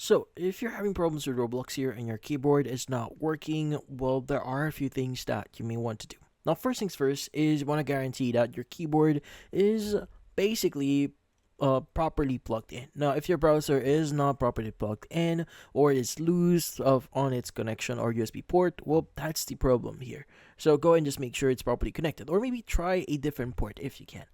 So, if you're having problems with Roblox here and your keyboard is not working, well, there are a few things that you may want to do. Now, first things first is you want to guarantee that your keyboard is basically properly plugged in. Now, if your browser is not properly plugged in or is loose on its connection or USB port, well, that's the problem here. So go and just make sure it's properly connected, or maybe try a different port if you can.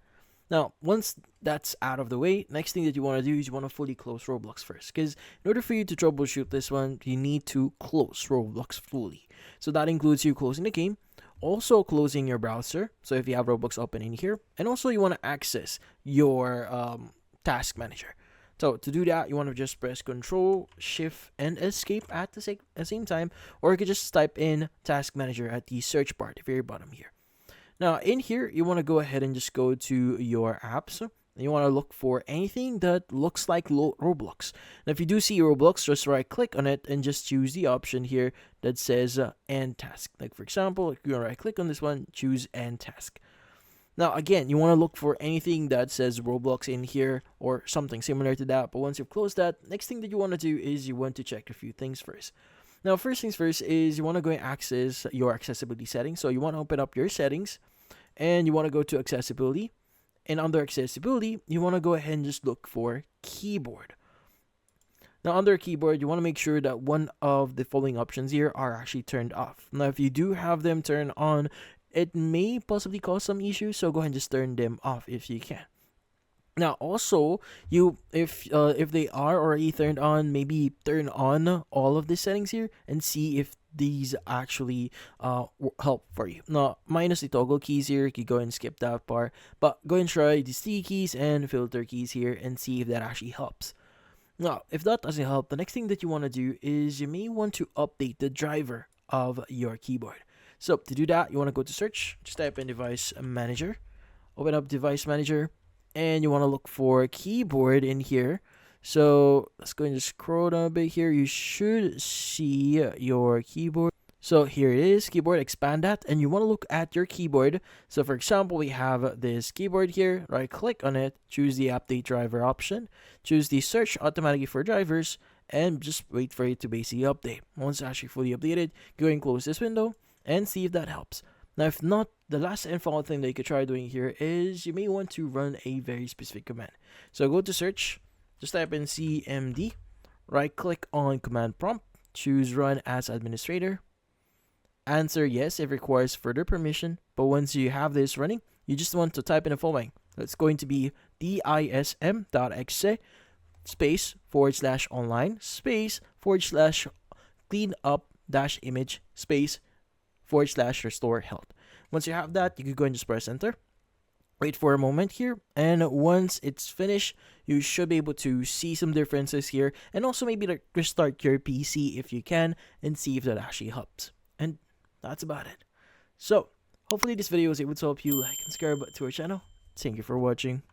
Now, once that's out of the way, next thing that you want to do is you want to fully close Roblox first. Because in order for you to troubleshoot this one, you need to close Roblox fully. So that includes you closing the game, also closing your browser. So if you have Roblox open in here, and also you want to access your task manager. So to do that, you want to just press Control, Shift, and Escape at the same time, or you could just type in Task Manager at the search bar at the very bottom here. Now, in here, you want to go ahead and just go to your apps. You want to look for anything that looks like Roblox. Now, if you do see Roblox, just right click on it and just choose the option here that says End Task. Like, for example, if you right click on this one, choose End Task. Now, again, you want to look for anything that says Roblox in here or something similar to that. But once you've closed that, next thing that you want to do is you want to check a few things first. Now, first things first is you want to go and access your accessibility settings. So you want to open up your settings and you want to go to accessibility. And under accessibility, you want to go ahead and just look for keyboard. Now, under keyboard, you want to make sure that one of the following options here are actually turned off. Now, if you do have them turned on, it may possibly cause some issues. So go ahead and just turn them off if you can. Now, also, if they are already turned on, maybe turn on all of the settings here and see if these actually help for you. Now, minus the toggle keys here, you can go and skip that part, but go and try the sticky keys and filter keys here and see if that actually helps. Now, if that doesn't help, the next thing that you want to do is you may want to update the driver of your keyboard. So to do that, you want to go to search, just type in device manager, open up device manager, and you want to look for keyboard in here. So let's go and just scroll down a bit here. You should see your keyboard. So here it is, keyboard, expand that, and you want to look at your keyboard. So for example, we have this keyboard here, right click on it, choose the update driver option, choose the search automatically for drivers, and just wait for it to basically update. Once it's actually fully updated, go and close this window and see if that helps. Now, if not, the last and final thing that you could try doing here is you may want to run a very specific command. So go to search, just type in CMD, right click on command prompt, choose run as administrator, answer yes if requires further permission, but once you have this running, you just want to type in the following. That's going to be dism.exe space /online space /clean up -image space /restore health. Once you have that, you can go and just press enter. Wait for a moment here, and once it's finished, you should be able to see some differences here, and also maybe restart your PC if you can, and see if that actually helps. And that's about it. So, hopefully this video was able to help you like and subscribe to our channel. Thank you for watching.